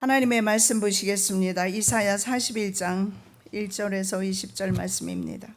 하나님의 말씀 보시겠습니다. 이사야 41장 1절에서 20절 말씀입니다.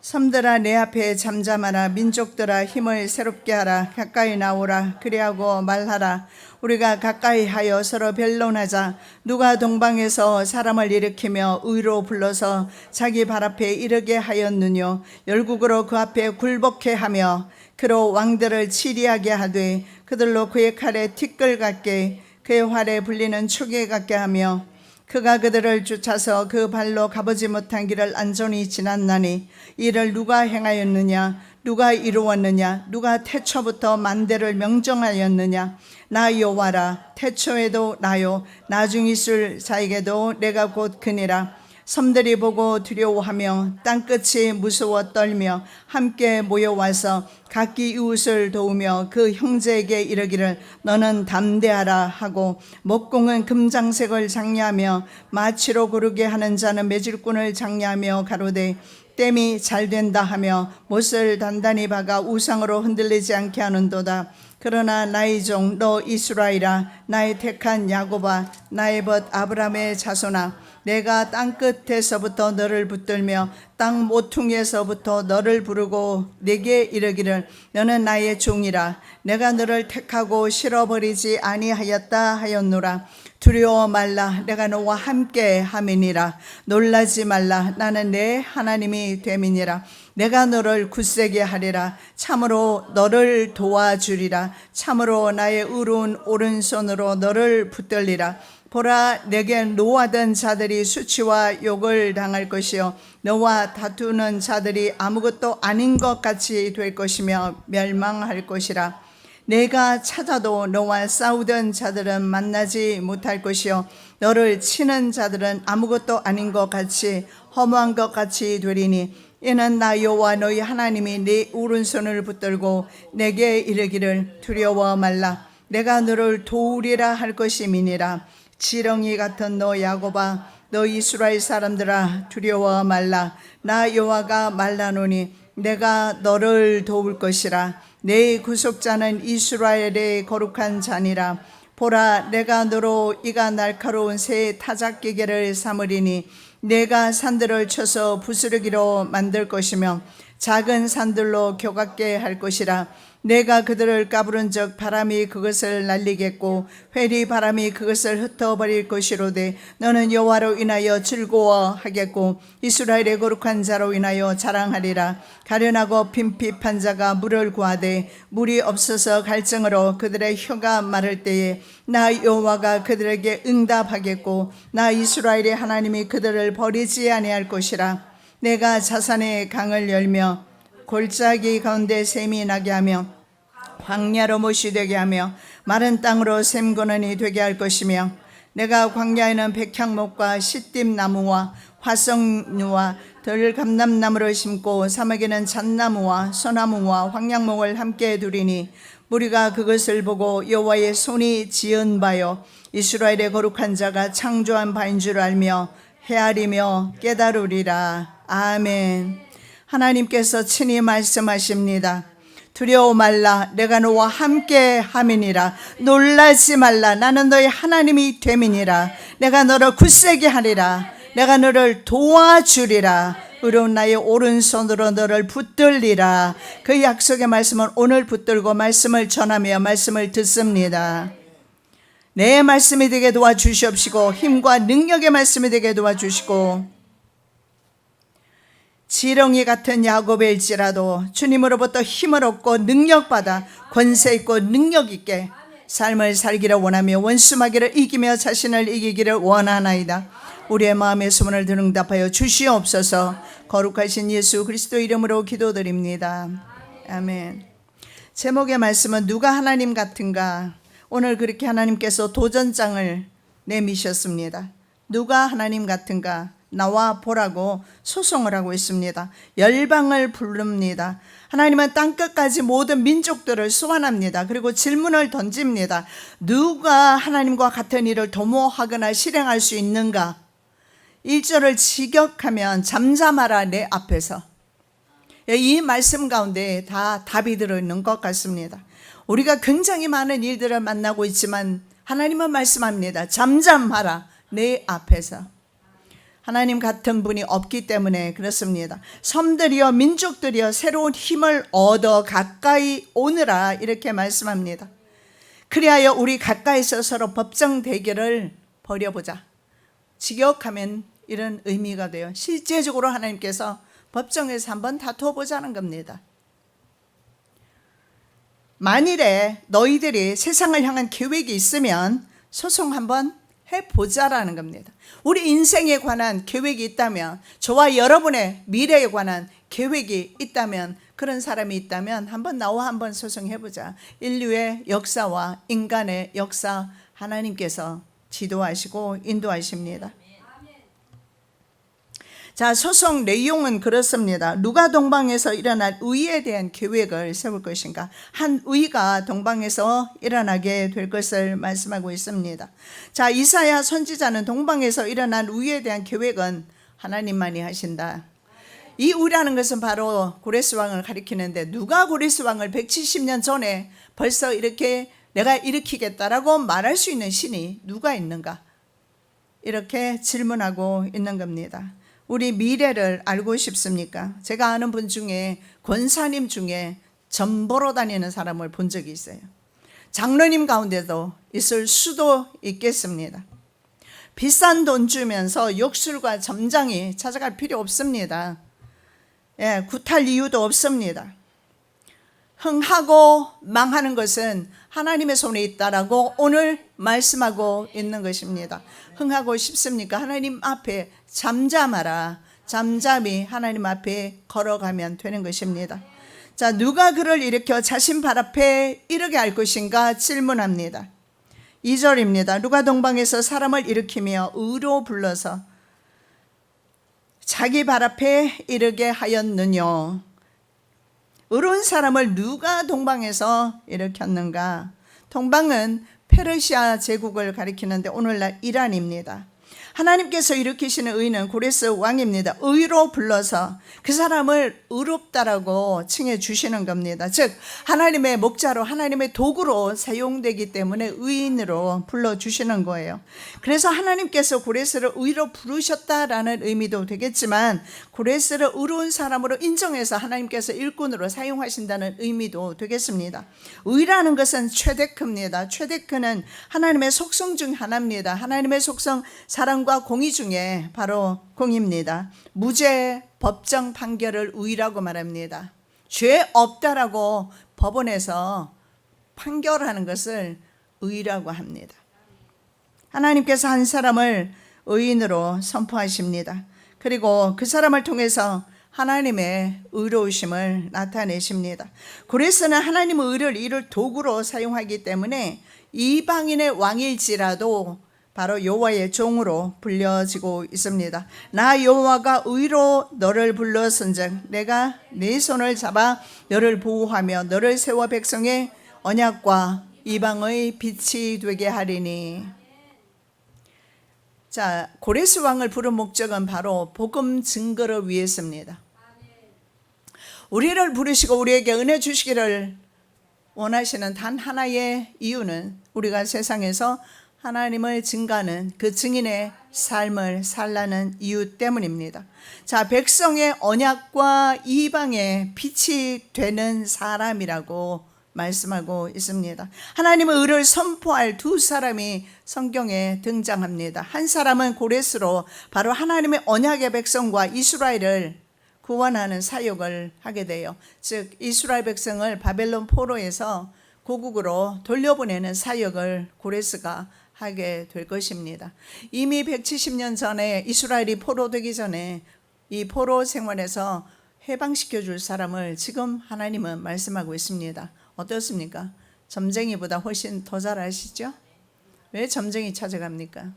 섬들아 내 앞에 잠잠하라. 민족들아 힘을 새롭게 하라. 가까이 나오라. 그리하고 말하라. 우리가 가까이 하여 서로 변론하자. 누가 동방에서 사람을 일으키며 의로 불러서 자기 발 앞에 이르게 하였느뇨. 열국으로 그 앞에 굴복해 하며 그로 왕들을 치리하게 하되 그들로 그의 칼에 티끌 같게 그의 활에 불리는 초계 같게 하며 그가 그들을 쫓아서 그 발로 가보지 못한 길을 안전히 지났나니 이를 누가 행하였느냐? 누가 이루었느냐? 누가 태초부터 만대를 명정하였느냐? 나 여호와라. 태초에도 나요 나중 있을 자에게도 내가 곧 그니라. 섬들이 보고 두려워하며 땅끝이 무서워 떨며 함께 모여와서 각기 이웃을 도우며 그 형제에게 이르기를 너는 담대하라 하고 목공은 금장색을 장려하며 마치로 고르게 하는 자는 매질꾼을 장려하며 가로되 땜이 잘 된다 하며 못을 단단히 박아 우상으로 흔들리지 않게 하는도다. 그러나 나의 종 너 이스라엘아, 나의 택한 야곱아, 나의 벗 아브라함의 자손아, 내가 땅끝에서부터 너를 붙들며 땅 모퉁이에서부터 너를 부르고 내게 이르기를 너는 나의 종이라. 내가 너를 택하고 실어버리지 아니하였다 하였노라. 두려워 말라. 내가 너와 함께 함이니라. 놀라지 말라. 나는 내 하나님이 됨이니라. 내가 너를 굳세게 하리라. 참으로 너를 도와주리라. 참으로 나의 의로운 오른손으로 너를 붙들리라. 보라, 내게 노하던 자들이 수치와 욕을 당할 것이요 너와 다투는 자들이 아무것도 아닌 것 같이 될 것이며 멸망할 것이라. 내가 찾아도 너와 싸우던 자들은 만나지 못할 것이요 너를 치는 자들은 아무것도 아닌 것 같이 허무한 것 같이 되리니 이는 나 여호와 너희 하나님이 네 오른손을 붙들고 내게 이르기를 두려워 말라. 내가 너를 도우리라 할 것임이니라. 지렁이 같은 너 야곱아, 너 이스라엘 사람들아 두려워 말라. 나 여호와가 말하노니 내가 너를 도울 것이라. 내 구속자는 이스라엘의 거룩한 자니라. 보라, 내가 너로 이가 날카로운 새 타작기계를 삼으리니 내가 산들을 쳐서 부스러기로 만들 것이며 작은 산들로 교각게 할 것이라. 내가 그들을 까부른 적 바람이 그것을 날리겠고 회리 바람이 그것을 흩어버릴 것이로되 너는 여호와로 인하여 즐거워하겠고 이스라엘의 거룩한 자로 인하여 자랑하리라. 가련하고 빈핍한 자가 물을 구하되 물이 없어서 갈증으로 그들의 혀가 마를 때에 나 여호와가 그들에게 응답하겠고 나 이스라엘의 하나님이 그들을 버리지 아니할 것이라. 내가 자산의 강을 열며 골짜기 가운데 샘이 나게 하며 광야로 못이 되게 하며 마른 땅으로 샘거는이 되게 할 것이며 내가 광야에는 백향목과 시띠나무와 화석류와 들감람나무를 심고 사막에는 잣나무와 소나무와 황양목을 함께 두리니 무리가 그것을 보고 여호와의 손이 지은 바요 이스라엘의 거룩한 자가 창조한 바인 줄 알며 헤아리며 깨달으리라. 아멘. 하나님께서 친히 말씀하십니다. 두려워 말라. 내가 너와 함께 함이니라. 놀라지 말라. 나는 너의 하나님이 됨이니라. 내가 너를 굳세게 하리라. 내가 너를 도와주리라. 의로운 나의 오른손으로 너를 붙들리라. 그 약속의 말씀은 오늘 붙들고 말씀을 전하며 말씀을 듣습니다. 내 말씀이 되게 도와주시옵시고 힘과 능력의 말씀이 되게 도와주시고 지렁이 같은 야곱일지라도 주님으로부터 힘을 얻고 능력받아 권세 있고 능력 있게 삶을 살기를 원하며 원수마귀를 이기며 자신을 이기기를 원하나이다. 우리의 마음의 소원을 응답하여 주시옵소서. 거룩하신 예수 그리스도 이름으로 기도드립니다. 아멘. 제목의 말씀은 누가 하나님 같은가? 오늘 그렇게 하나님께서 도전장을 내미셨습니다. 누가 하나님 같은가? 나와 보라고 소송을 하고 있습니다. 열방을 부릅니다. 하나님은 땅끝까지 모든 민족들을 소환합니다. 그리고 질문을 던집니다. 누가 하나님과 같은 일을 도모하거나 실행할 수 있는가? 1절을 직역하면 잠잠하라 내 앞에서. 이 말씀 가운데 다 답이 들어있는 것 같습니다. 우리가 굉장히 많은 일들을 만나고 있지만 하나님은 말씀합니다. 잠잠하라 내 앞에서. 하나님 같은 분이 없기 때문에 그렇습니다. 섬들이여 민족들이여 새로운 힘을 얻어 가까이 오느라 이렇게 말씀합니다. 그리하여 우리 가까이서 서로 법정 대결을 벌여보자. 직역하면 이런 의미가 돼요. 실제적으로 하나님께서 법정에서 한번 다투어 보자는 겁니다. 만일에 너희들이 세상을 향한 계획이 있으면 소송 한번 해보자라는 겁니다. 우리 인생에 관한 계획이 있다면, 저와 여러분의 미래에 관한 계획이 있다면, 그런 사람이 있다면 한번 나와 한번 소송해보자. 인류의 역사와 인간의 역사 하나님께서 지도하시고 인도하십니다. 자, 소송 내용은 그렇습니다. 누가 동방에서 일어날 의에 대한 계획을 세울 것인가? 한 의가 동방에서 일어나게 될 것을 말씀하고 있습니다. 자, 이사야 선지자는 동방에서 일어날 의에 대한 계획은 하나님만이 하신다. 이 의라는 것은 바로 고레스 왕을 가리키는데, 누가 고레스 왕을 170년 전에 벌써 이렇게 내가 일으키겠다라고 말할 수 있는 신이 누가 있는가? 이렇게 질문하고 있는 겁니다. 우리 미래를 알고 싶습니까? 제가 아는 분 중에 권사님 중에 점 보러 다니는 사람을 본 적이 있어요. 장로님 가운데도 있을 수도 있겠습니다. 비싼 돈 주면서 욕술과 점장이 찾아갈 필요 없습니다. 예, 굿할 이유도 없습니다. 흥하고 망하는 것은 하나님의 손에 있다라고 오늘 말씀하고 있는 것입니다. 흥하고 싶습니까? 하나님 앞에 잠잠하라. 잠잠히 하나님 앞에 걸어가면 되는 것입니다. 자, 누가 그를 일으켜 자신 발 앞에 이르게 할 것인가 질문합니다. 2절입니다. 누가 동방에서 사람을 일으키며 의로 불러서 자기 발 앞에 이르게 하였느뇨. 의로운 사람을 누가 동방에서 일으켰는가? 동방은 페르시아 제국을 가리키는데 오늘날 이란입니다. 하나님께서 일으키시는 의는 고레스 왕입니다. 의로 불러서 그 사람을 의롭다라고 칭해 주시는 겁니다. 즉 하나님의 목자로, 하나님의 도구로 사용되기 때문에 의인으로 불러주시는 거예요. 그래서 하나님께서 고레스를 의로 부르셨다라는 의미도 되겠지만, 고레스를 의로운 사람으로 인정해서 하나님께서 일꾼으로 사용하신다는 의미도 되겠습니다. 의라는 것은 최데크입니다. 최데크는 하나님의 속성 중 하나입니다. 하나님의 속성, 사랑과 공의 중에 바로 공의입니다. 무죄 법정 판결을 의라고 말합니다. 죄 없다라고 법원에서 판결하는 것을 의라고 합니다. 하나님께서 한 사람을 의인으로 선포하십니다. 그리고 그 사람을 통해서 하나님의 의로우심을 나타내십니다. 고레스는 하나님의 의를 이룰 도구로 사용하기 때문에 이방인의 왕일지라도 바로 여호와의 종으로 불려지고 있습니다. 나 여호와가 의로 너를 불렀은즉 내가 네 손을 잡아 너를 보호하며 너를 세워 백성의 언약과 이방의 빛이 되게 하리니. 자, 고레스 왕을 부른 목적은 바로 복음 증거를 위해서입니다. 우리를 부르시고 우리에게 은혜 주시기를 원하시는 단 하나의 이유는 우리가 세상에서 하나님을 증거하는 그 증인의 삶을 살라는 이유 때문입니다. 자, 백성의 언약과 이방의 빛이 되는 사람이라고 말씀하고 있습니다. 하나님의 의를 선포할 두 사람이 성경에 등장합니다. 한 사람은 고레스로 바로 하나님의 언약의 백성과 이스라엘을 구원하는 사역을 하게 돼요. 즉 이스라엘 백성을 바벨론 포로에서 고국으로 돌려보내는 사역을 고레스가 하게 될 것입니다. 이미 170년 전에 이스라엘이 포로되기 전에 이 포로 생활에서 해방시켜 줄 사람을 지금 하나님은 말씀하고 있습니다. 어떻습니까? 점쟁이보다 훨씬 더 잘 아시죠? 왜 점쟁이 찾아갑니까?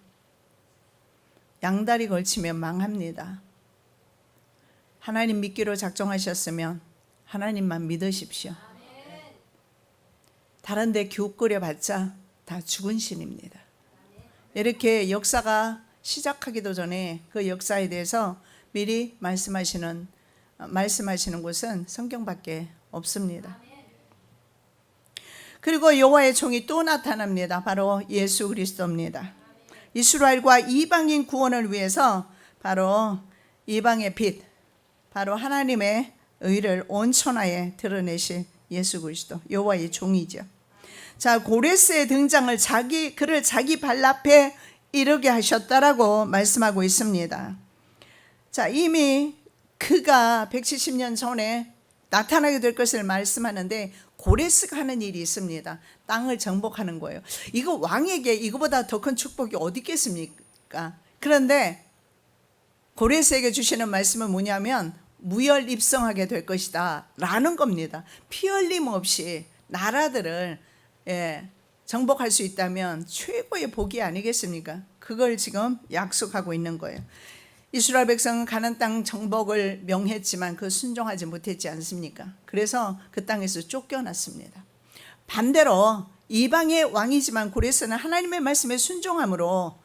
양다리 걸치면 망합니다. 하나님 믿기로 작정하셨으면 하나님만 믿으십시오. 다른 데 교육거려 봤자 다 죽은 신입니다. 이렇게 역사가 시작하기도 전에 그 역사에 대해서 미리 말씀하시는 곳은 성경밖에 없습니다. 그리고 여호와의 종이 또 나타납니다. 바로 예수 그리스도입니다. 이스라엘과 이방인 구원을 위해서 바로 이방의 빛, 바로 하나님의 의를 온 천하에 드러내신 예수 그리스도, 여호와의 종이죠. 자, 고레스의 등장을 그를 자기 발 앞에 이르게 하셨다라고 말씀하고 있습니다. 자, 이미 그가 170년 전에 나타나게 될 것을 말씀하는데 고레스가 하는 일이 있습니다. 땅을 정복하는 거예요. 이거 왕에게 이거보다 더 큰 축복이 어디 있겠습니까? 그런데 고레스에게 주시는 말씀은 뭐냐면 무혈 입성하게 될 것이다 라는 겁니다. 피 흘림 없이 나라들을 정복할 수 있다면 최고의 복이 아니겠습니까? 그걸 지금 약속하고 있는 거예요. 이스라엘 백성은 가나안 땅 정복을 명했지만 그 순종하지 못했지 않습니까? 그래서 그 땅에서 쫓겨났습니다. 반대로 이방의 왕이지만 고레스는 하나님의 말씀에 순종함으로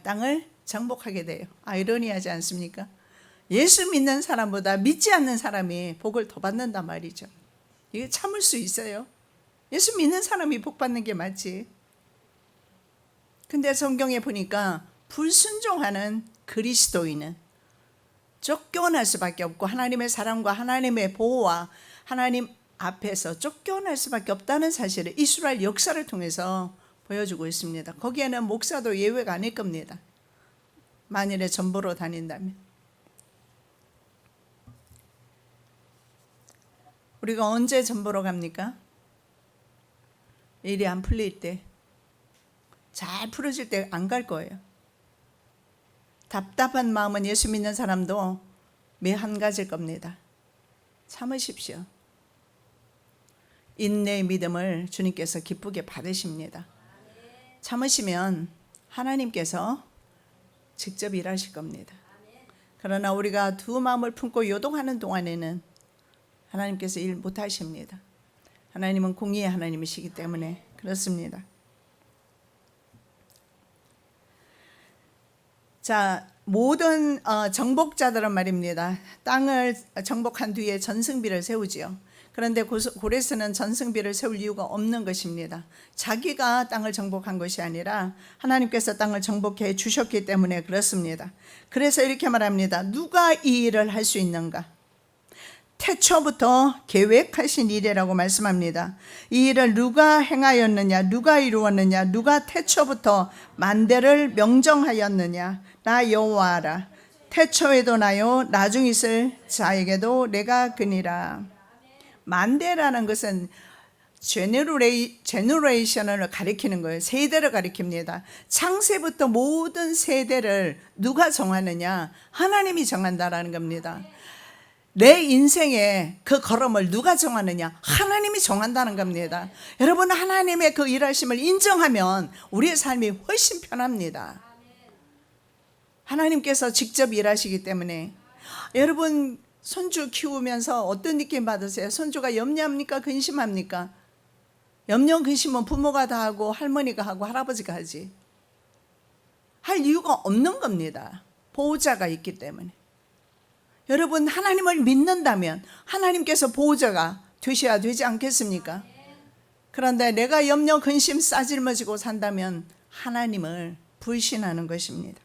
땅을 정복하게 돼요. 아이러니하지 않습니까? 예수 믿는 사람보다 믿지 않는 사람이 복을 더 받는단 말이죠. 이게 참을 수 있어요? 예수 믿는 사람이 복 받는 게 맞지. 근데 성경에 보니까 불순종하는 그리스도인은 쫓겨날 수밖에 없고 하나님의 사랑과 하나님의 보호와 하나님 앞에서 쫓겨날 수밖에 없다는 사실을 이스라엘 역사를 통해서 보여주고 있습니다. 거기에는 목사도 예외가 아닐 겁니다. 만일에 전보로 다닌다면. 우리가 언제 전보로 갑니까? 일이 안 풀릴 때, 잘 풀어질 때 안 갈 거예요. 답답한 마음은 예수 믿는 사람도 매 한 가지일 겁니다. 참으십시오. 인내의 믿음을 주님께서 기쁘게 받으십니다. 참으시면 하나님께서 직접 일하실 겁니다. 그러나 우리가 두 마음을 품고 요동하는 동안에는 하나님께서 일 못하십니다. 하나님은 공의의 하나님이시기 때문에 그렇습니다. 자, 모든 정복자들은 말입니다. 땅을 정복한 뒤에 전승비를 세우지요. 그런데 고레스는 전승비를 세울 이유가 없는 것입니다. 자기가 땅을 정복한 것이 아니라 하나님께서 땅을 정복해 주셨기 때문에 그렇습니다. 그래서 이렇게 말합니다. 누가 이 일을 할 수 있는가? 태초부터 계획하신 일이라고 말씀합니다. 이 일을 누가 행하였느냐, 누가 이루었느냐, 누가 태초부터 만대를 명정하였느냐. 나 여호와라. 태초에도 나요, 나중 있을 자에게도 내가 그니라. 만대라는 것은 제너레이션을 가리키는 거예요. 세대를 가리킵니다. 창세부터 모든 세대를 누가 정하느냐? 하나님이 정한다라는 겁니다. 내 인생의 그 걸음을 누가 정하느냐? 하나님이 정한다는 겁니다. 여러분, 하나님의 그 일하심을 인정하면 우리의 삶이 훨씬 편합니다. 하나님께서 직접 일하시기 때문에. 여러분, 손주 키우면서 어떤 느낌 받으세요? 손주가 염려합니까? 근심합니까? 염려 근심은 부모가 다 하고 할머니가 하고 할아버지가 하지. 할 이유가 없는 겁니다. 보호자가 있기 때문에. 여러분, 하나님을 믿는다면 하나님께서 보호자가 되셔야 되지 않겠습니까? 그런데 내가 염려 근심 싸질머지고 산다면 하나님을 불신하는 것입니다.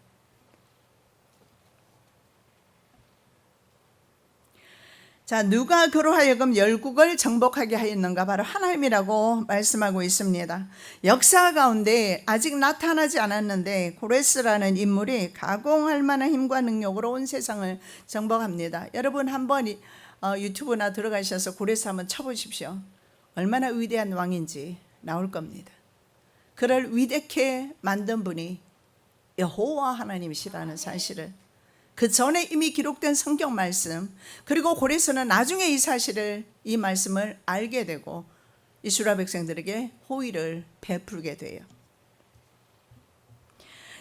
자, 누가 그로 하여금 열국을 정복하게 하였는가? 바로 하나님이라고 말씀하고 있습니다. 역사 가운데 아직 나타나지 않았는데 고레스라는 인물이 가공할 만한 힘과 능력으로 온 세상을 정복합니다. 여러분, 한번 유튜브나 들어가셔서 고레스 한번 쳐보십시오. 얼마나 위대한 왕인지 나올 겁니다. 그를 위대케 만든 분이 여호와 하나님이시라는 사실을, 그 전에 이미 기록된 성경 말씀, 그리고 고레스는 나중에 이 사실을, 이 말씀을 알게 되고 이스라엘 백성들에게 호의를 베풀게 돼요.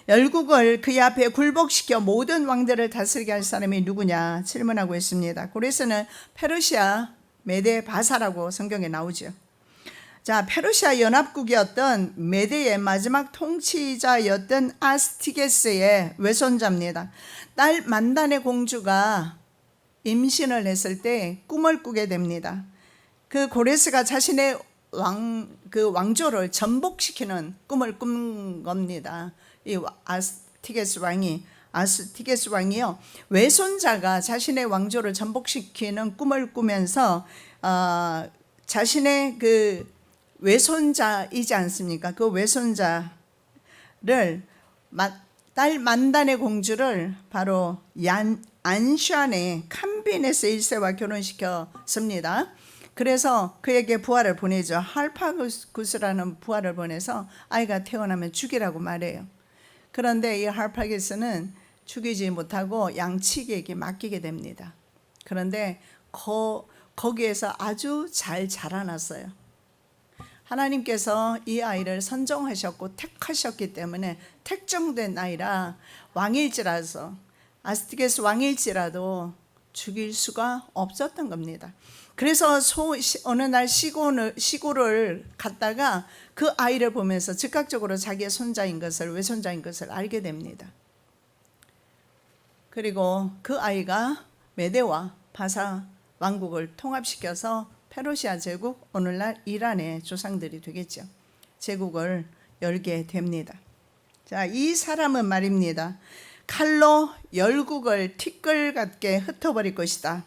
열국을 그의 앞에 굴복시켜 모든 왕들을 다스리게 할 사람이 누구냐 질문하고 있습니다. 고레스는 페르시아 메데 바사라고 성경에 나오죠. 자, 페르시아 연합국이었던 메데의 마지막 통치자였던 아스티게스의 외손자입니다. 딸 만단의 공주가 임신을 했을 때 꿈을 꾸게 됩니다. 그 고레스가 자신의 그 왕조를 전복시키는 꿈을 꾼 겁니다. 이 아스티게스 왕이요, 외손자가 자신의 왕조를 전복시키는 꿈을 꾸면서 자신의 그 외손자이지 않습니까? 그 외손자를 딸 만단의 공주를 바로 안샨의 캄비네스 1세와 결혼시켰습니다. 그래서 그에게 부하를 보내죠. 할파구스라는 부하를 보내서 아이가 태어나면 죽이라고 말해요. 그런데 이 할파구스는 죽이지 못하고 양치기에게 맡기게 됩니다. 그런데 거기에서 아주 잘 자라났어요. 하나님께서 이 아이를 선정하셨고 택하셨기 때문에 택정된 아이라 왕일지라서, 아스티게스 왕일지라도 죽일 수가 없었던 겁니다. 그래서 어느 날 시골을 갔다가 그 아이를 보면서 즉각적으로 자기의 손자인 것을, 외손자인 것을 알게 됩니다. 그리고 그 아이가 메대와 바사 왕국을 통합시켜서 페르시아 제국, 오늘날 이란의 조상들이 되겠죠. 제국을 열게 됩니다. 자, 이 사람은 말입니다. 칼로 열국을 티끌같게 흩어버릴 것이다.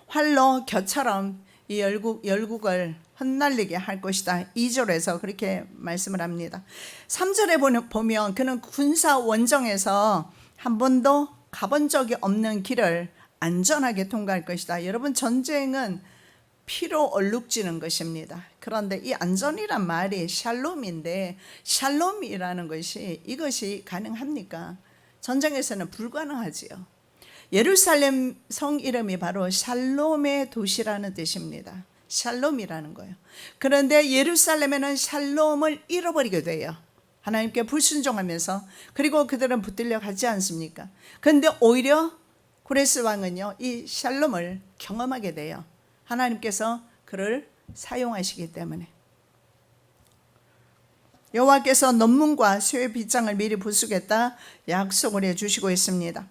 활로 겨처럼 이 열국을 흩날리게 할 것이다. 2절에서 그렇게 말씀을 합니다. 3절에 보면 그는 군사 원정에서 한 번도 가본 적이 없는 길을 안전하게 통과할 것이다. 여러분, 전쟁은 피로 얼룩지는 것입니다. 그런데 이 안전이란 말이 샬롬인데, 샬롬이라는 것이, 이것이 가능합니까? 전쟁에서는 불가능하지요. 예루살렘 성 이름이 바로 샬롬의 도시라는 뜻입니다. 샬롬이라는 거예요. 그런데 예루살렘에는 샬롬을 잃어버리게 돼요. 하나님께 불순종하면서. 그리고 그들은 붙들려 가지 않습니까? 그런데 오히려 고레스 왕은요, 이 샬롬을 경험하게 돼요. 하나님께서 그를 사용하시기 때문에. 여호와께서 논문과 쇠 빗장을 미리 부수겠다 약속을 해주시고 있습니다.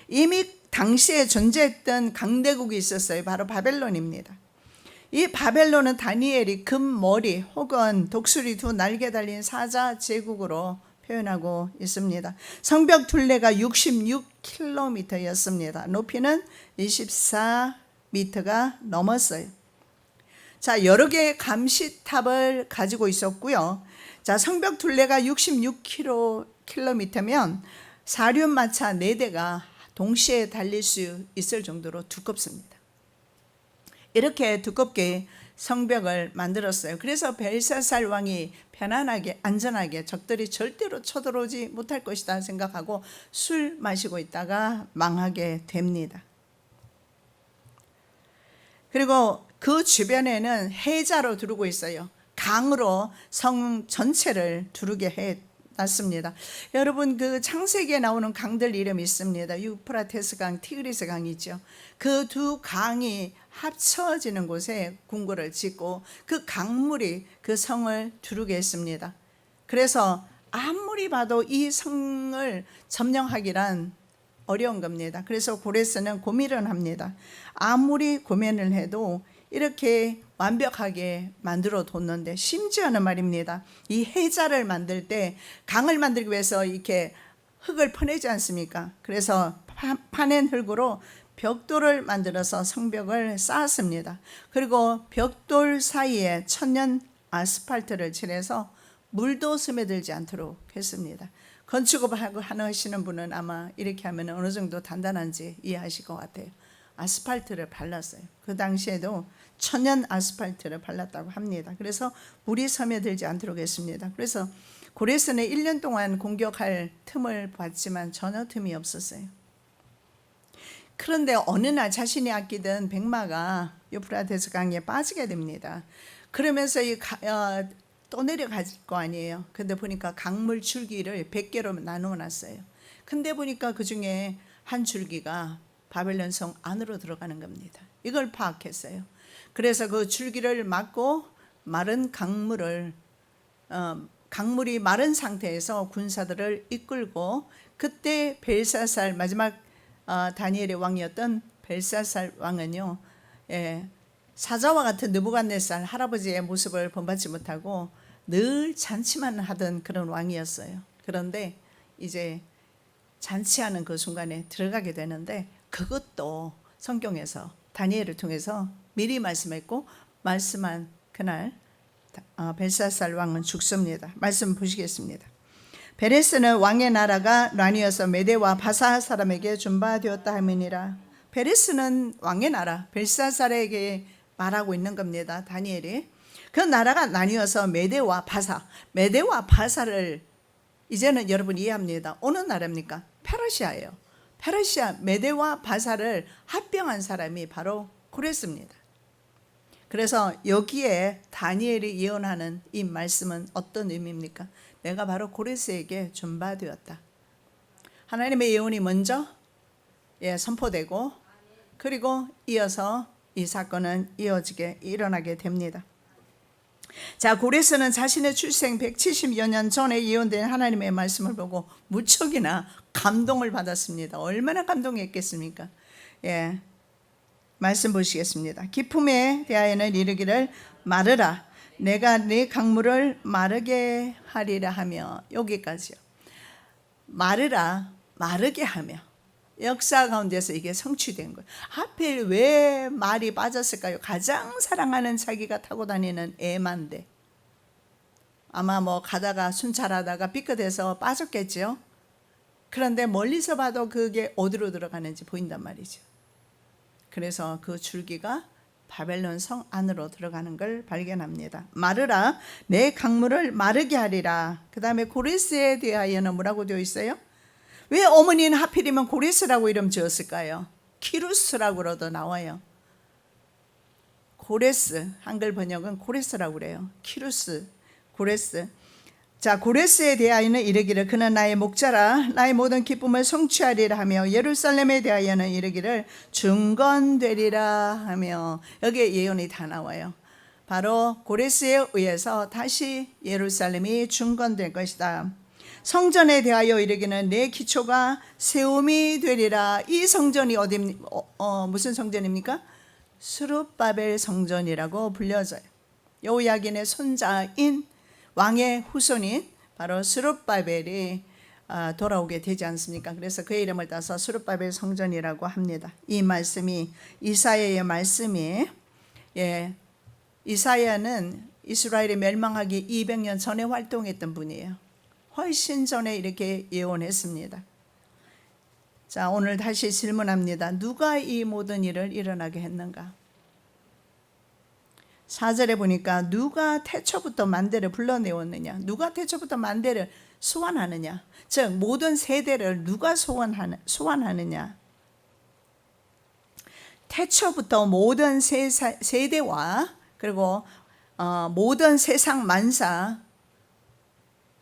이미 당시에 존재했던 강대국이 있었어요. 바로 바벨론입니다. 이 바벨론은 다니엘이 금머리 혹은 독수리 두 날개 달린 사자 제국으로 표현하고 있습니다. 성벽 둘레가 66km였습니다. 높이는 24m가 넘었어요. 자, 여러 개의 감시탑을 가지고 있었고요. 자, 성벽 둘레가 66km면 사륜마차 4대가 동시에 달릴 수 있을 정도로 두껍습니다. 이렇게 두껍게 성벽을 만들었어요. 그래서 벨사살 왕이 편안하게 안전하게 적들이 절대로 쳐들어오지 못할 것이다 생각하고 술 마시고 있다가 망하게 됩니다. 그리고 그 주변에는 해자로 두르고 있어요. 강으로 성 전체를 두르게 해놨습니다. 여러분, 그 창세기에 나오는 강들 이름이 있습니다. 유프라테스 강, 티그리스 강이죠. 그 두 강이 합쳐지는 곳에 궁궐을 짓고 그 강물이 그 성을 두르게 했습니다. 그래서 아무리 봐도 이 성을 점령하기란 어려운 겁니다. 그래서 고레스는 고민을 합니다. 아무리 고민을 해도 이렇게 완벽하게 만들어 뒀는데, 심지어는 말입니다, 이 해자를 만들 때 강을 만들기 위해서 이렇게 흙을 퍼내지 않습니까? 그래서 파낸 흙으로 벽돌을 만들어서 성벽을 쌓았습니다. 그리고 벽돌 사이에 천연 아스팔트를 칠해서 물도 스며들지 않도록 했습니다. 건축을 하시는 분은 아마 이렇게 하면 어느 정도 단단한지 이해하실 것 같아요. 아스팔트를 발랐어요. 그 당시에도 천연 아스팔트를 발랐다고 합니다. 그래서 물이 스며들지 않도록 했습니다. 그래서 고레스는 1년 동안 공격할 틈을 봤지만 전혀 틈이 없었어요. 그런데 어느 날 자신이 아끼던 백마가 유프라테스 강에 빠지게 됩니다. 그러면서 또 내려갈 거 아니에요. 근데 보니까 강물 줄기를 100개로 나누어 놨어요. 근데 보니까 그 중에 한 줄기가 바벨론 성 안으로 들어가는 겁니다. 이걸 파악했어요. 그래서 그 줄기를 막고 마른 강물이 마른 상태에서 군사들을 이끌고, 그때 마지막 다니엘의 왕이었던 벨사살 왕은요, 사자와 같은 느부갓네살 할아버지의 모습을 본받지 못하고 늘 잔치만 하던 그런 왕이었어요. 그런데 이제 잔치하는 그 순간에 들어가게 되는데, 그것도 성경에서 다니엘을 통해서 미리 말씀했고, 말씀한 그날 벨사살 왕은 죽습니다. 말씀 보시겠습니다. 베레스는 왕의 나라가 나뉘어서 메대와 바사 사람에게 준바되었다 함이니라. 베레스는 왕의 나라 벨사살에게 말하고 있는 겁니다. 다니엘이. 그 나라가 나뉘어서 메대와 바사를 이제는 여러분 이해합니다. 어느 나라입니까? 페르시아예요. 페르시아 메대와 바사를 합병한 사람이 바로 고레스입니다. 그래서 여기에 다니엘이 예언하는 이 말씀은 어떤 의미입니까? 내가 바로 고레스에게 준바되었다. 하나님의 예언이 먼저 선포되고, 그리고 이어서 이 사건은 일어나게 됩니다. 자, 고레스는 자신의 출생 170여 년 전에 예언된 하나님의 말씀을 보고 무척이나 감동을 받았습니다. 얼마나 감동했겠습니까? 말씀 보시겠습니다. 기품에 대하여는 이르기를 마르라, 내가 네 강물을 마르게 하리라 하며, 여기까지요. 마르라, 마르게 하며. 역사 가운데서 이게 성취된 거예요. 하필 왜 말이 빠졌을까요? 가장 사랑하는 자기가 타고 다니는 애만데 아마 가다가 순찰하다가 삐끗해서 빠졌겠죠. 그런데 멀리서 봐도 그게 어디로 들어가는지 보인단 말이죠. 그래서 그 줄기가 바벨론 성 안으로 들어가는 걸 발견합니다. 마르라, 내 강물을 마르게 하리라. 그 다음에 고레스에 대하여는 뭐라고 되어 있어요? 왜 어머니는 하필이면 고레스라고 이름 지었을까요? 키루스라고도 나와요. 고레스, 한글 번역은 고레스라고 그래요. 키루스, 고레스. 자, 고레스에 대하여는 이르기를 그는 나의 목자라, 나의 모든 기쁨을 성취하리라 하며, 예루살렘에 대하여는 이르기를 중건되리라 하며. 여기에 예언이 다 나와요. 바로 고레스에 의해서 다시 예루살렘이 중건될 것이다. 성전에 대하여 이르기는 내 기초가 세움이 되리라. 이 성전이 무슨 성전입니까? 스룹바벨 성전이라고 불려져요. 여호야긴의 손자인 왕의 후손인 바로 스룹바벨이 돌아오게 되지 않습니까? 그래서 그의 이름을 따서 스룹바벨 성전이라고 합니다. 이 말씀이 이사야의 말씀이, 이사야는 이스라엘이 멸망하기 200년 전에 활동했던 분이에요. 훨씬 전에 이렇게 예언했습니다. 자, 오늘 다시 질문합니다. 누가 이 모든 일을 일어나게 했는가? 4절에 보니까 누가 태초부터 만대를 불러내었느냐? 누가 태초부터 만대를 소환하느냐? 즉 모든 세대를 누가 소환하느냐? 태초부터 모든 세대와 그리고 모든 세상 만사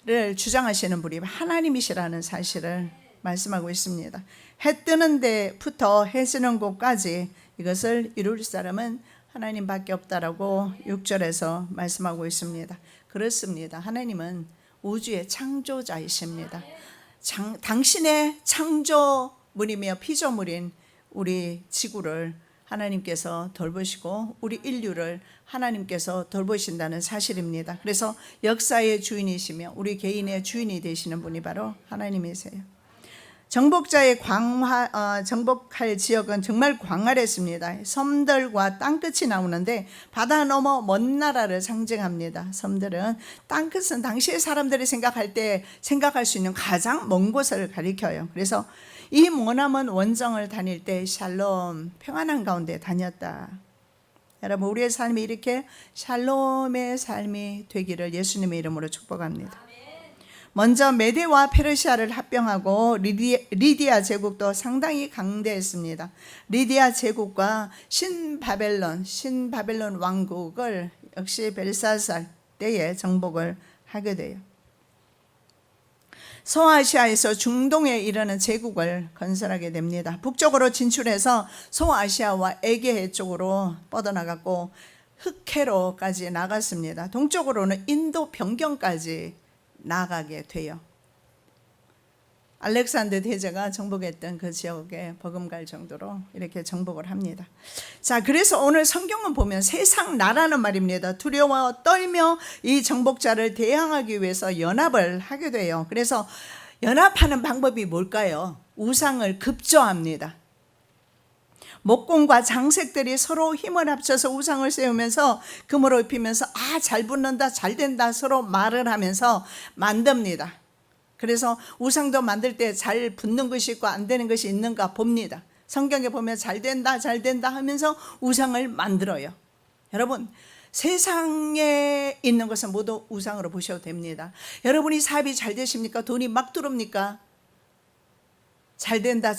를 주장하시는 분이 하나님이시라는 사실을 말씀하고 있습니다. 해 뜨는 데부터 해 지는 곳까지 이것을 이룰 사람은 하나님밖에 없다라고 6절에서 말씀하고 있습니다. 그렇습니다. 하나님은 우주의 창조자이십니다. 당신의 창조물이며 피조물인 우리 지구를 하나님께서 돌보시고 우리 인류를 하나님께서 돌보신다는 사실입니다. 그래서 역사의 주인이시며 우리 개인의 주인이 되시는 분이 바로 하나님이세요. 정복자의 정복할 지역은 정말 광활했습니다. 섬들과 땅끝이 나오는데 바다 너머 먼 나라를 상징합니다. 섬들은, 땅끝은 당시의 사람들이 생각할 수 있는 가장 먼 곳을 가리켜요. 그래서 이 모나먼 원정을 다닐 때 샬롬, 평안한 가운데 다녔다. 여러분, 우리의 삶이 이렇게 샬롬의 삶이 되기를 예수님의 이름으로 축복합니다. 먼저 메대와 페르시아를 합병하고 리디아 제국도 상당히 강대했습니다. 리디아 제국과 신바벨론 왕국을 역시 벨사살 때에 정복을 하게 돼요. 소아시아에서 중동에 이르는 제국을 건설하게 됩니다. 북쪽으로 진출해서 소아시아와 에게해 쪽으로 뻗어나갔고 흑해로까지 나갔습니다. 동쪽으로는 인도 변경까지 나가게 돼요. 알렉산더 대제가 정복했던 그 지역에 버금갈 정도로 이렇게 정복을 합니다. 자, 그래서 오늘 성경은 보면 세상 나라는 말입니다. 두려워 떨며 이 정복자를 대항하기 위해서 연합을 하게 돼요. 그래서 연합하는 방법이 뭘까요? 우상을 급조합니다. 목공과 장색들이 서로 힘을 합쳐서 우상을 세우면서 금으로 입히면서 잘 붙는다, 잘 된다 서로 말을 하면서 만듭니다. 그래서 우상도 만들 때 잘 붙는 것이 있고 안 되는 것이 있는가 봅니다. 성경에 보면 잘 된다 하면서 우상을 만들어요. 여러분, 세상에 있는 것은 모두 우상으로 보셔도 됩니다. 여러분이 사업이 잘 되십니까? 돈이 막 들어옵니까? 잘 된다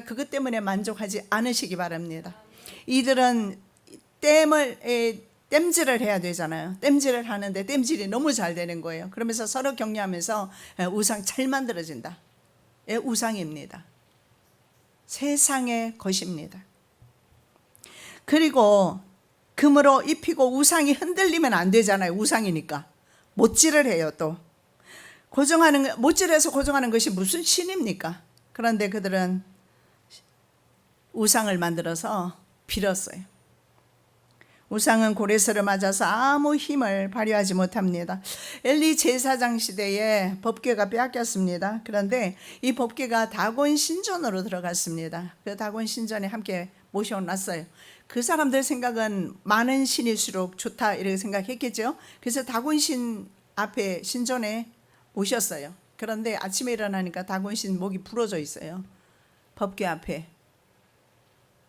그것 때문에 만족하지 않으시기 바랍니다. 이들은 땜질을 해야 되잖아요. 땜질을 하는데 땜질이 너무 잘 되는 거예요. 그러면서 서로 격려하면서 우상 잘 만들어진다. 우상입니다. 세상의 것입니다. 그리고 금으로 입히고 우상이 흔들리면 안 되잖아요. 우상이니까 못질을 해요. 또 못질해서 고정하는 것이 무슨 신입니까? 그런데 그들은 우상을 만들어서 빌었어요. 우상은 고레스를 맞아서 아무 힘을 발휘하지 못합니다. 엘리 제사장 시대에 법궤가 빼앗겼습니다. 그런데 이 법궤가 다곤 신전으로 들어갔습니다. 그 다곤 신전에 함께 모셔놨어요. 그 사람들 생각은 많은 신일수록 좋다 이렇게 생각했겠죠. 그래서 다곤 신 앞에 신전에 모셨어요. 그런데 아침에 일어나니까 다곤 신 목이 부러져 있어요. 법궤 앞에.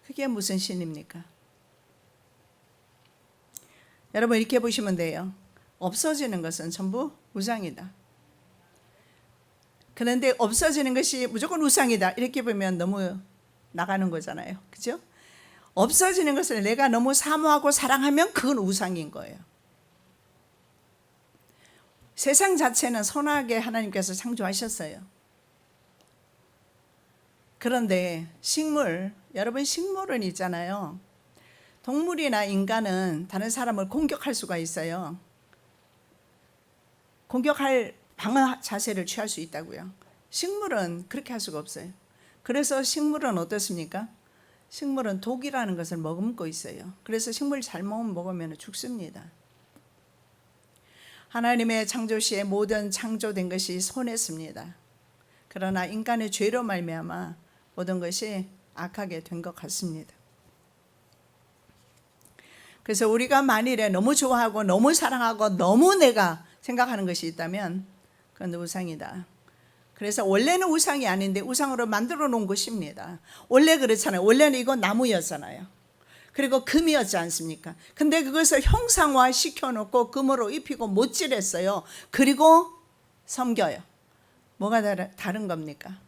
그게 무슨 신입니까? 여러분, 이렇게 보시면 돼요. 없어지는 것은 전부 우상이다. 그런데 없어지는 것이 무조건 우상이다 이렇게 보면 너무 나가는 거잖아요. 그죠? 없어지는 것을 내가 너무 사모하고 사랑하면 그건 우상인 거예요. 세상 자체는 선하게 하나님께서 창조하셨어요. 그런데 여러분 식물은 있잖아요. 동물이나 인간은 다른 사람을 공격할 수가 있어요. 공격할 방어 자세를 취할 수 있다고요. 식물은 그렇게 할 수가 없어요. 그래서 식물은 어떻습니까? 식물은 독이라는 것을 머금고 있어요. 그래서 식물 잘못 먹으면 죽습니다. 하나님의 창조시에 모든 창조된 것이 선했습니다. 그러나 인간의 죄로 말미암아 모든 것이 악하게 된 것 같습니다. 그래서 우리가 만일에 너무 좋아하고 너무 사랑하고 너무 내가 생각하는 것이 있다면 그건 우상이다. 그래서 원래는 우상이 아닌데 우상으로 만들어 놓은 것입니다. 원래 그렇잖아요. 원래는 이거 나무였잖아요. 그리고 금이었지 않습니까? 근데 그것을 형상화 시켜놓고 금으로 입히고 못질했어요. 그리고 섬겨요. 뭐가 다른 겁니까?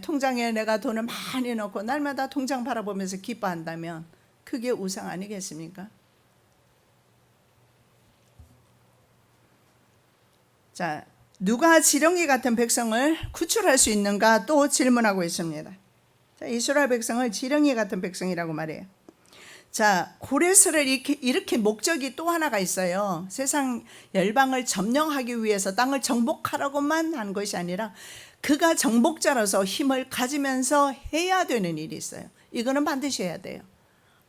통장에 내가 돈을 많이 넣고 날마다 통장 바라보면서 기뻐한다면 그게 우상 아니겠습니까? 자, 누가 지렁이 같은 백성을 구출할 수 있는가 또 질문하고 있습니다. 자, 이스라엘 백성을 지렁이 같은 백성이라고 말해요. 자, 고레스를 일으킨 목적이 또 하나가 있어요. 세상 열방을 점령하기 위해서 땅을 정복하라고만 한 것이 아니라 그가 정복자로서 힘을 가지면서 해야 되는 일이 있어요. 이거는 반드시 해야 돼요.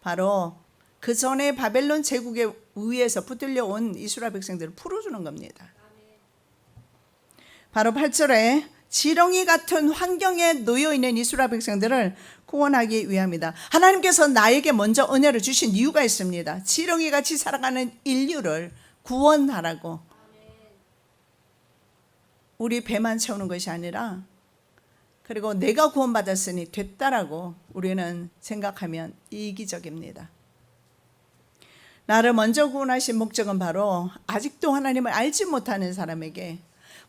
바로 그 전에 바벨론 제국에 의해서 붙들려 온 이스라엘 백성들을 풀어주는 겁니다. 바로 8절에 지렁이 같은 환경에 놓여있는 이스라엘 백성들을 구원하기 위함이다. 하나님께서 나에게 먼저 은혜를 주신 이유가 있습니다. 지렁이같이 살아가는 인류를 구원하라고. 우리 배만 채우는 것이 아니라 그리고 내가 구원받았으니 됐다라고 우리는 생각하면 이기적입니다. 나를 먼저 구원하신 목적은 바로 아직도 하나님을 알지 못하는 사람에게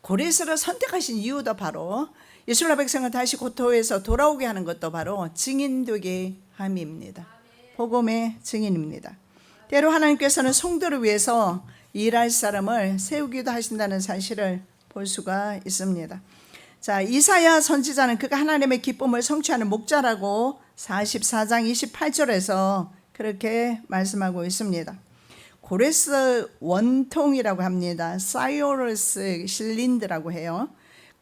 고레스를 선택하신 이유도 바로 이스라엘 백성을 다시 고토에서 돌아오게 하는 것도 바로 증인되게 함입니다. 복음의 증인입니다. 때로 하나님께서는 성도를 위해서 일할 사람을 세우기도 하신다는 사실을 볼 수가 있습니다. 자, 이사야 선지자는 그가 하나님의 기쁨을 성취하는 목자라고 44장 28절에서 그렇게 말씀하고 있습니다. 고레스 원통이라고 합니다. 사이오러스 실린드라고 해요.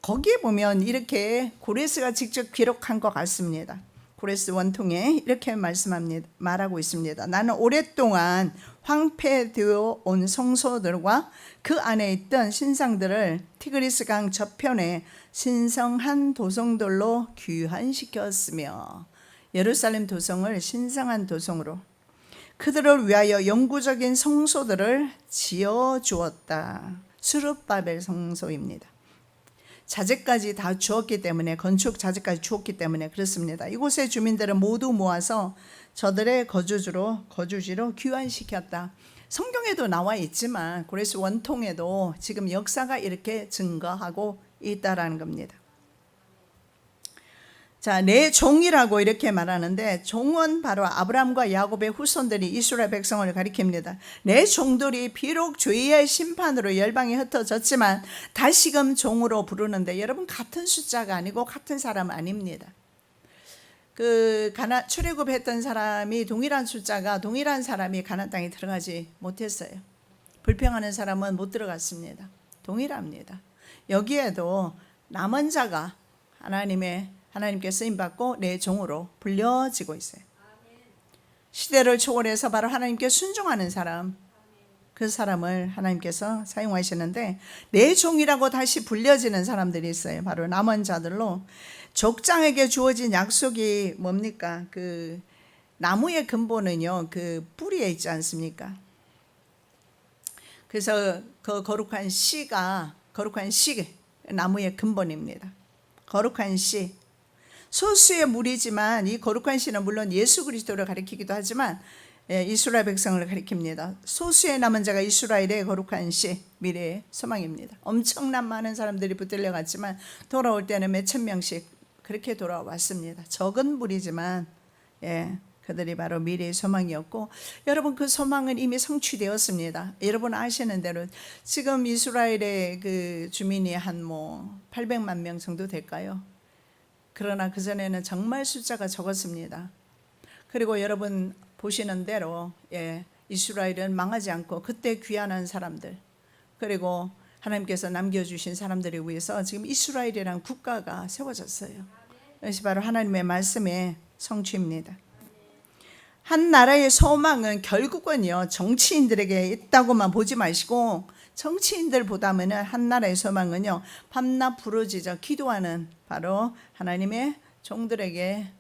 거기에 보면 이렇게 고레스가 직접 기록한 것 같습니다. 고레스 원통에 이렇게 말하고 있습니다. 나는 오랫동안 황폐되어 온 성소들과 그 안에 있던 신상들을 티그리스 강 저편에 신성한 도성들로 귀환시켰으며, 예루살렘 도성을 신성한 도성으로 그들을 위하여 영구적인 성소들을 지어주었다. 스룹바벨 성소입니다. 자재까지 다 주었기 때문에, 건축 자재까지 주었기 때문에 그렇습니다. 이곳의 주민들은 모두 모아서 저들의 거주지로 귀환시켰다. 성경에도 나와 있지만 고레스 원통에도 지금 역사가 이렇게 증거하고 있다라는 겁니다. 자, 내 종이라고 이렇게 말하는데, 종은 바로 아브라함과 야곱의 후손들이 이스라엘 백성을 가리킵니다. 내 종들이 비록 죄의 심판으로 열방에 흩어졌지만 다시금 종으로 부르는데, 여러분 같은 숫자가 아니고 같은 사람 아닙니다. 출애굽했던 사람이 동일한 사람이 가나안 땅에 들어가지 못했어요. 불평하는 사람은 못 들어갔습니다. 동일합니다. 여기에도 남은 자가 하나님께 쓰임받고 내 종으로 불려지고 있어요. 시대를 초월해서 바로 하나님께 순종하는 사람, 그 사람을 하나님께서 사용하시는데, 내 종이라고 다시 불려지는 사람들이 있어요. 바로 남은 자들로. 족장에게 주어진 약속이 뭡니까? 그 나무의 근본은요, 그 뿌리에 있지 않습니까? 그래서 그 거룩한 씨, 나무의 근본입니다. 거룩한 씨. 소수의 무리지만 이 거룩한 씨는 물론 예수 그리스도를 가리키기도 하지만 이스라엘 백성을 가리킵니다. 소수의 남은 자가 이스라엘의 거룩한 씨, 미래의 소망입니다. 엄청난 많은 사람들이 붙들려 갔지만 돌아올 때는 몇천 명씩 그렇게 돌아왔습니다. 적은 무리지만 그들이 바로 미래의 소망이었고, 여러분 그 소망은 이미 성취되었습니다. 여러분 아시는 대로 지금 이스라엘의 그 주민이 한 800만 명 정도 될까요? 그러나 그전에는 정말 숫자가 적었습니다. 그리고 여러분 보시는 대로 이스라엘은 망하지 않고 그때 귀환한 사람들, 그리고 하나님께서 남겨주신 사람들을 위해서 지금 이스라엘이라는 국가가 세워졌어요. 이것이 바로 하나님의 말씀의 성취입니다. 한 나라의 소망은 결국은요, 정치인들에게 있다고만 보지 마시고, 정치인들보다는 한 나라의 소망은요, 밤낮 부르짖어 기도하는 바로 하나님의 종들에게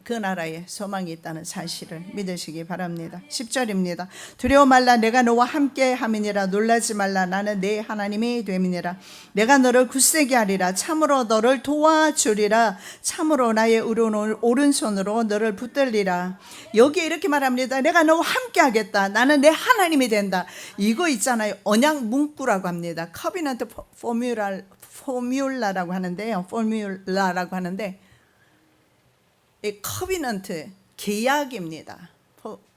그 나라에 소망이 있다는 사실을 믿으시기 바랍니다. 10절입니다. 두려워 말라, 내가 너와 함께 함이니라. 놀라지 말라, 나는 내 하나님이 됨이니라. 내가 너를 굳세게 하리라. 참으로 너를 도와주리라. 참으로 나의 오른손으로 너를 붙들리라. 여기에 이렇게 말합니다. 내가 너와 함께 하겠다. 나는 내 하나님이 된다. 이거 있잖아요, 언약 문구라고 합니다. 커비넌트 포뮬라라고 하는데, 이 커비넌트, 계약입니다.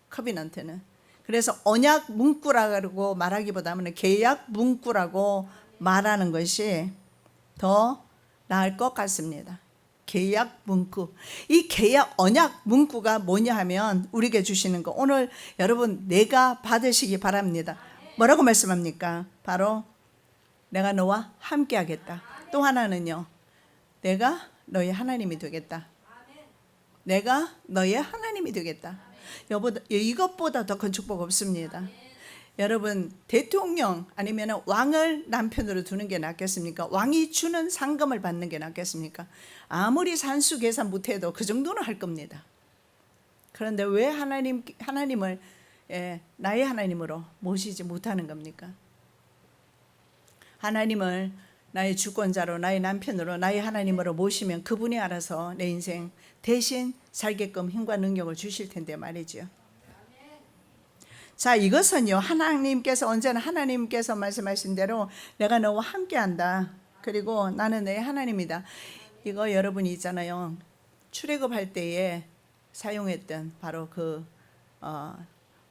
커비넌트는. 그래서 언약 문구라고 말하기보다는 계약 문구라고 말하는 것이 더 나을 것 같습니다. 계약 문구. 이 언약 문구가 뭐냐 하면 우리에게 주시는 거, 오늘 여러분 내가 받으시기 바랍니다. 뭐라고 말씀합니까? 바로 내가 너와 함께 하겠다. 또 하나는요, 내가 너의 하나님이 되겠다. 내가 너의 하나님이 되겠다. 이것보다 더 큰 축복 없습니다. 여러분, 대통령 아니면 왕을 남편으로 두는 게 낫겠습니까? 왕이 주는 상금을 받는 게 낫겠습니까? 아무리 산수 계산 못해도 그 정도는 할 겁니다. 그런데 왜 하나님을 나의 하나님으로 모시지 못하는 겁니까? 하나님을 나의 주권자로, 나의 남편으로, 나의 하나님으로 모시면 그분이 알아서 내 인생 대신 살게끔 힘과 능력을 주실 텐데 말이죠. 자, 이것은요, 언제나 하나님께서 말씀하신 대로 내가 너와 함께한다. 그리고 나는 내 하나님이다. 이거 여러분이 있잖아요, 출애굽할 때에 사용했던 바로 그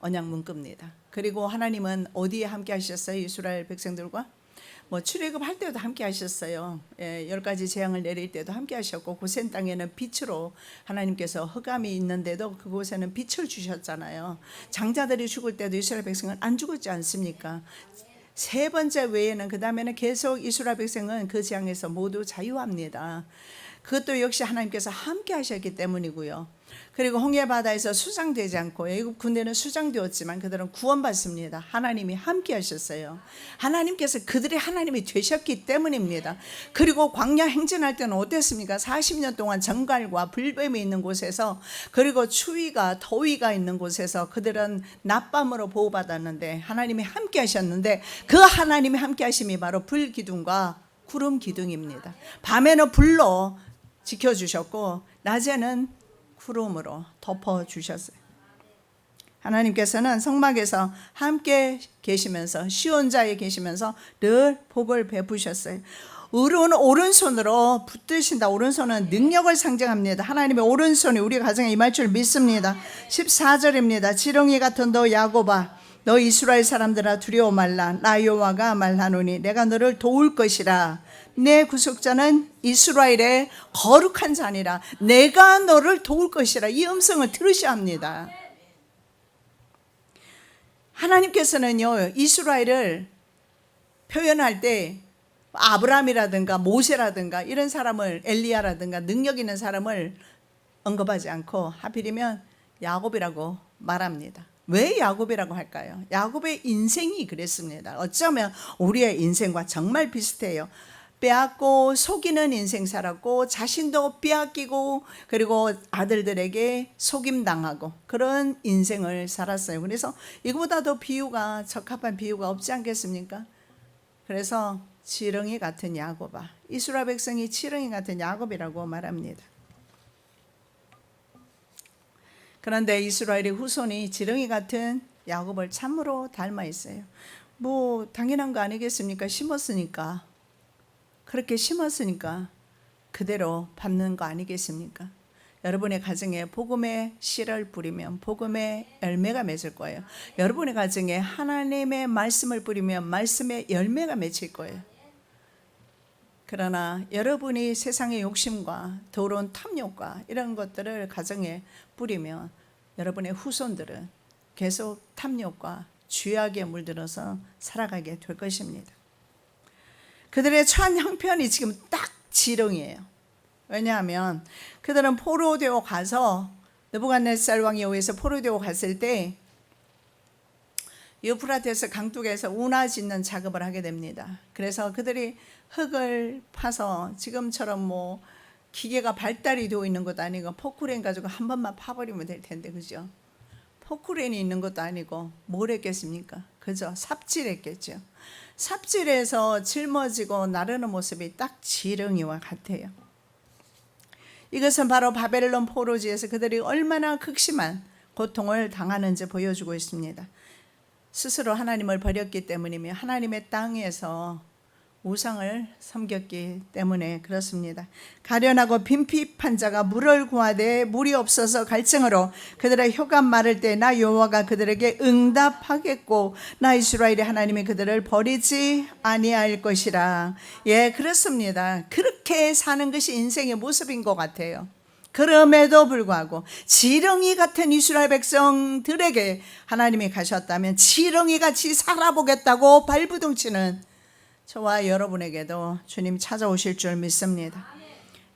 언약 문구입니다. 그리고 하나님은 어디에 함께 하셨어요? 이스라엘 백성들과 출애굽할 때도 함께 하셨어요. 10가지 재앙을 내릴 때도 함께 하셨고, 고센 땅에는 빛으로 하나님께서 흑암이 있는데도 그곳에는 빛을 주셨잖아요. 장자들이 죽을 때도 이스라엘 백성은 안 죽었지 않습니까? 세 번째 외에는 그 다음에는 계속 이스라엘 백성은 그 재앙에서 모두 자유합니다. 그것도 역시 하나님께서 함께 하셨기 때문이고요. 그리고 홍해 바다에서 수장되지 않고 애굽 군대는 수장되었지만 그들은 구원받습니다. 하나님이 함께 하셨어요. 하나님께서 그들의 하나님이 되셨기 때문입니다. 그리고 광야 행진할 때는 어땠습니까? 40년 동안 정갈과 불뱀이 있는 곳에서, 그리고 추위가 더위가 있는 곳에서 그들은 낮밤으로 보호받았는데 하나님이 함께 하셨는데, 그 하나님이 함께 하심이 바로 불기둥과 구름 기둥입니다. 밤에는 불로 지켜주셨고 낮에는 구름으로 덮어주셨어요. 하나님께서는 성막에서 함께 계시면서 시온 자에 계시면서 늘 복을 베푸셨어요. 의로운 오른손으로 붙드신다. 오른손은 능력을 상징합니다. 하나님의 오른손이 우리 가정에 임할 줄 믿습니다. 14절입니다. 지렁이 같은 너 야곱아, 너 이스라엘 사람들아 두려워 말라. 나 여호와가 말하노니 내가 너를 도울 것이라. 내 구속자는 이스라엘의 거룩한 자니라. 내가 너를 도울 것이라. 이 음성을 들으셔야 합니다. 하나님께서는요, 이스라엘을 표현할 때 아브라함이라든가 모세라든가 이런 사람을, 엘리야라든가 능력 있는 사람을 언급하지 않고 하필이면 야곱이라고 말합니다. 왜 야곱이라고 할까요? 야곱의 인생이 그랬습니다. 어쩌면 우리의 인생과 정말 비슷해요. 빼앗고 속이는 인생 살았고, 자신도 빼앗기고, 그리고 아들들에게 속임당하고 그런 인생을 살았어요. 그래서 이거보다 더 비유가, 적합한 비유가 없지 않겠습니까? 그래서 지렁이 같은 야곱아, 이스라엘 백성이 지렁이 같은 야곱이라고 말합니다. 그런데 이스라엘의 후손이 지렁이 같은 야곱을 참으로 닮아 있어요. 뭐 당연한 거 아니겠습니까? 심었으니까. 그렇게 심었으니까 그대로 밟는 거 아니겠습니까? 여러분의 가정에 복음의 씨를 뿌리면 복음의 열매가 맺을 거예요. 여러분의 가정에 하나님의 말씀을 뿌리면 말씀의 열매가 맺힐 거예요. 그러나 여러분이 세상의 욕심과 더러운 탐욕과 이런 것들을 가정에 뿌리면 여러분의 후손들은 계속 탐욕과 죄악에 물들어서 살아가게 될 것입니다. 그들의 처한 형편이 지금 딱 지렁이에요. 왜냐하면 그들은 포로되어 가서, 느부갓네살 왕에 의해서 포로되어 갔을 때 유프라테스 강둑에서 운하 짓는 작업을 하게 됩니다. 그래서 그들이 흙을 파서 지금처럼 뭐 기계가 발달이 되어 있는 것도 아니고 포크레인 가지고 한 번만 파버리면 될 텐데, 그죠? 포크레인이 있는 것도 아니고 뭘 했겠습니까? 그죠? 삽질했겠죠. 삽질해서 짊어지고 나르는 모습이 딱 지렁이와 같아요. 이것은 바로 바벨론 포로지에서 그들이 얼마나 극심한 고통을 당하는지 보여주고 있습니다. 스스로 하나님을 버렸기 때문이며 하나님의 땅에서 우상을 섬겼기 때문에 그렇습니다. 가련하고 빈핍한 자가 물을 구하되 물이 없어서 갈증으로 그들의 혀가 마를 때 나 여호와가 그들에게 응답하겠고 나 이스라엘의 하나님이 그들을 버리지 아니할 것이라. 예, 그렇습니다. 그렇게 사는 것이 인생의 모습인 것 같아요. 그럼에도 불구하고 지렁이 같은 이스라엘 백성들에게 하나님이 가셨다면 지렁이같이 살아보겠다고 발부둥치는 저와 여러분에게도 주님 찾아오실 줄 믿습니다.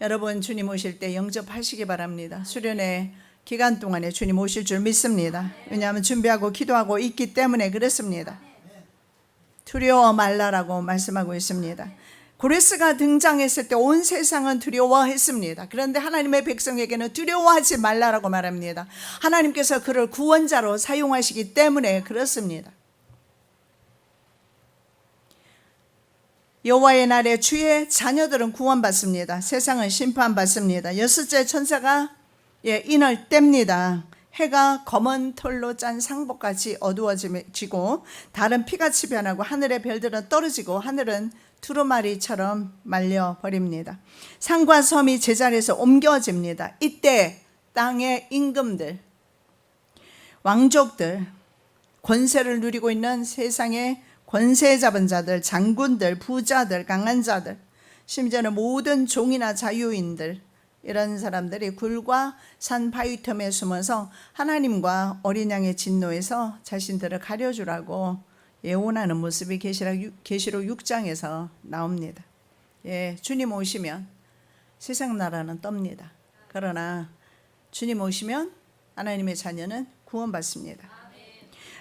여러분, 주님 오실 때 영접하시기 바랍니다. 수련의 기간 동안에 주님 오실 줄 믿습니다. 왜냐하면 준비하고 기도하고 있기 때문에 그렇습니다. 두려워 말라라고 말씀하고 있습니다. 고레스가 등장했을 때 온 세상은 두려워했습니다. 그런데 하나님의 백성에게는 두려워하지 말라라고 말합니다. 하나님께서 그를 구원자로 사용하시기 때문에 그렇습니다. 여호와의 날에 주의 자녀들은 구원받습니다. 세상은 심판받습니다. 여섯째 천사가 인을 뗍니다. 해가 검은 털로 짠 상복같이 어두워지고 달은 피같이 변하고 하늘의 별들은 떨어지고 하늘은 두루마리처럼 말려버립니다. 산과 섬이 제자리에서 옮겨집니다. 이때 땅의 임금들, 왕족들, 권세를 누리고 있는 세상의 권세 잡은 자들, 장군들, 부자들, 강한 자들, 심지어는 모든 종이나 자유인들, 이런 사람들이 굴과 산 바위 틈에 숨어서 하나님과 어린 양의 진노에서 자신들을 가려주라고 예언하는 모습이 계시록 6장에서 나옵니다. 예, 주님 오시면 세상 나라는 떱니다. 그러나 주님 오시면 하나님의 자녀는 구원받습니다.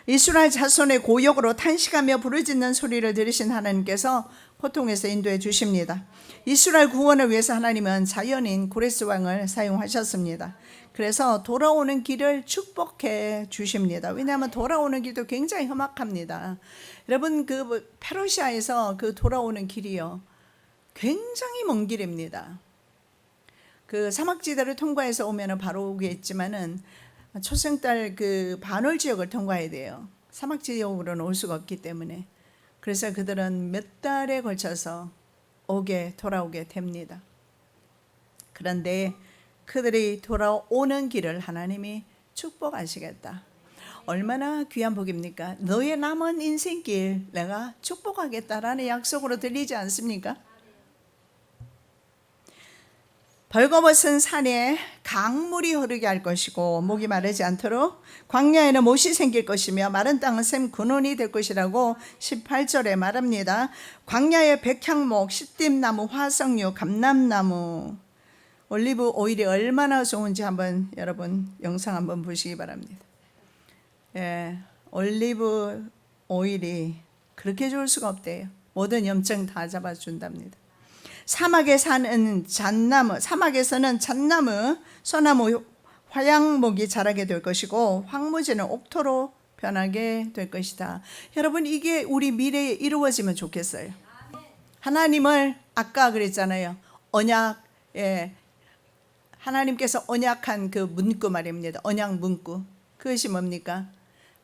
이스라엘 자손의 고역으로 탄식하며 부르짖는 소리를 들으신 하나님께서 고통에서 인도해 주십니다. 이스라엘 구원을 위해서 하나님은 자연인 고레스 왕을 사용하셨습니다. 그래서 돌아오는 길을 축복해 주십니다. 왜냐하면 돌아오는 길도 굉장히 험악합니다. 여러분, 그 페르시아에서 그 돌아오는 길이요, 굉장히 먼 길입니다. 그 사막지대를 통과해서 오면은 바로 오겠지만은 초승달 그 반월 지역을 통과해야 돼요. 사막 지역으로는 올 수가 없기 때문에. 그래서 그들은 몇 달에 걸쳐서 돌아오게 됩니다. 그런데 그들이 돌아오는 길을 하나님이 축복하시겠다. 얼마나 귀한 복입니까? 너의 남은 인생길 내가 축복하겠다라는 약속으로 들리지 않습니까? 벌거벗은 산에 강물이 흐르게 할 것이고 목이 마르지 않도록 광야에는 못이 생길 것이며 마른 땅은 샘 근원이 될 것이라고 18절에 말합니다. 광야에 백향목, 시띠나무, 화석류, 감람나무, 올리브 오일이 얼마나 좋은지 한번 여러분 영상 한번 보시기 바랍니다. 예, 올리브 오일이 그렇게 좋을 수가 없대요. 모든 염증 다 잡아준답니다. 사막에 사는 잣나무, 사막에서는 잣나무, 소나무, 화양목이 자라게 될 것이고 황무지는 옥토로 변하게 될 것이다. 여러분, 이게 우리 미래에 이루어지면 좋겠어요. 하나님을 아까 그랬잖아요. 언약, 하나님께서 언약한 그 문구 말입니다. 언약 문구. 그것이 뭡니까?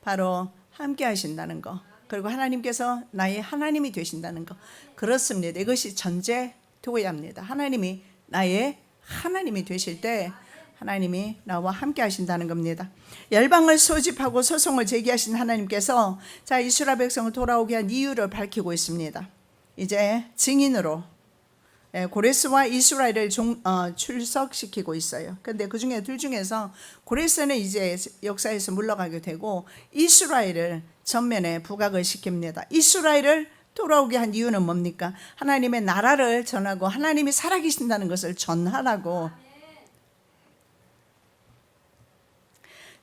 바로 함께 하신다는 거. 그리고 하나님께서 나의 하나님이 되신다는 거. 그렇습니다. 이것이 전제되어야 합니다. 하나님이 나의 하나님이 되실 때 하나님이 나와 함께 하신다는 겁니다. 열방을 소집하고 소송을 제기하신 하나님께서 자, 이스라엘 백성을 돌아오게 한 이유를 밝히고 있습니다. 이제 증인으로 고레스와 이스라엘을 출석시키고 있어요. 그런데 그 중에 둘 중에서 고레스는 이제 역사에서 물러가게 되고 이스라엘을 전면에 부각을 시킵니다. 이스라엘을 돌아오게 한 이유는 뭡니까? 하나님의 나라를 전하고 하나님이 살아계신다는 것을 전하라고.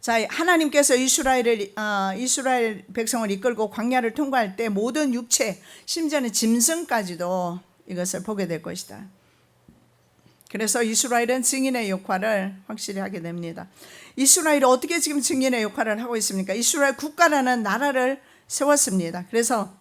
자, 하나님께서 이스라엘 백성을 이끌고 광야를 통과할 때 모든 육체, 심지어는 짐승까지도 이것을 보게 될 것이다. 그래서 이스라엘은 증인의 역할을 확실히 하게 됩니다. 이스라엘이 어떻게 지금 증인의 역할을 하고 있습니까? 이스라엘 국가라는 나라를 세웠습니다. 그래서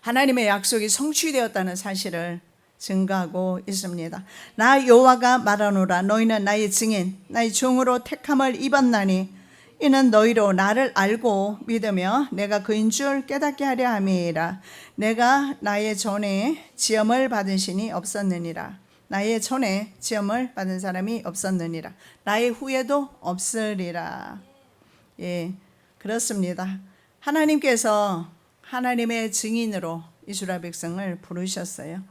하나님의 약속이 성취되었다는 사실을 증거하고 있습니다. 나 여호와가 말하노라. 너희는 나의 증인, 나의 종으로 택함을 입었나니 이는 너희로 나를 알고 믿으며 내가 그인 줄 깨닫게 하려 함이라. 내가 나의 전에 지엄을 받은 신이 없었느니라. 나의 전에 지엄을 받은 사람이 없었느니라. 나의 후에도 없으리라. 예, 그렇습니다. 하나님께서 하나님의 증인으로 이스라엘 백성을 부르셨어요.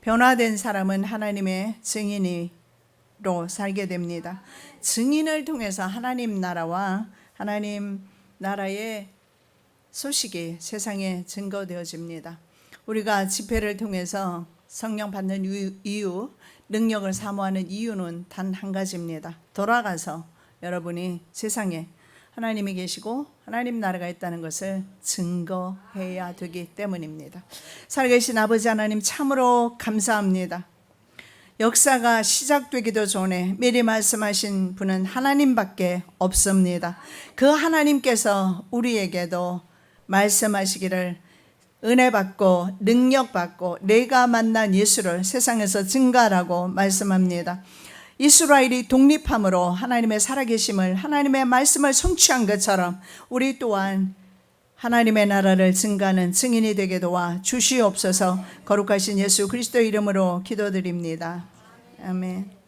변화된 사람은 하나님의 증인으로 살게 됩니다. 증인을 통해서 하나님 나라와 하나님 나라의 소식이 세상에 증거되어집니다. 우리가 집회를 통해서 성령 받는 이유, 능력을 사모하는 이유는 단 한 가지입니다. 돌아가서 여러분이 세상에 하나님이 계시고 하나님 나라가 있다는 것을 증거해야 되기 때문입니다. 살아계신 아버지 하나님 참으로 감사합니다. 역사가 시작되기도 전에 미리 말씀하신 분은 하나님밖에 없습니다. 그 하나님께서 우리에게도 말씀하시기를 은혜 받고 능력 받고 내가 만난 예수를 세상에서 증거하라고 말씀합니다. 이스라엘이 독립함으로 하나님의 살아계심을, 하나님의 말씀을 성취한 것처럼 우리 또한 하나님의 나라를 증거하는 증인이 되게 도와 주시옵소서. 거룩하신 예수 그리스도의 이름으로 기도드립니다. 아멘.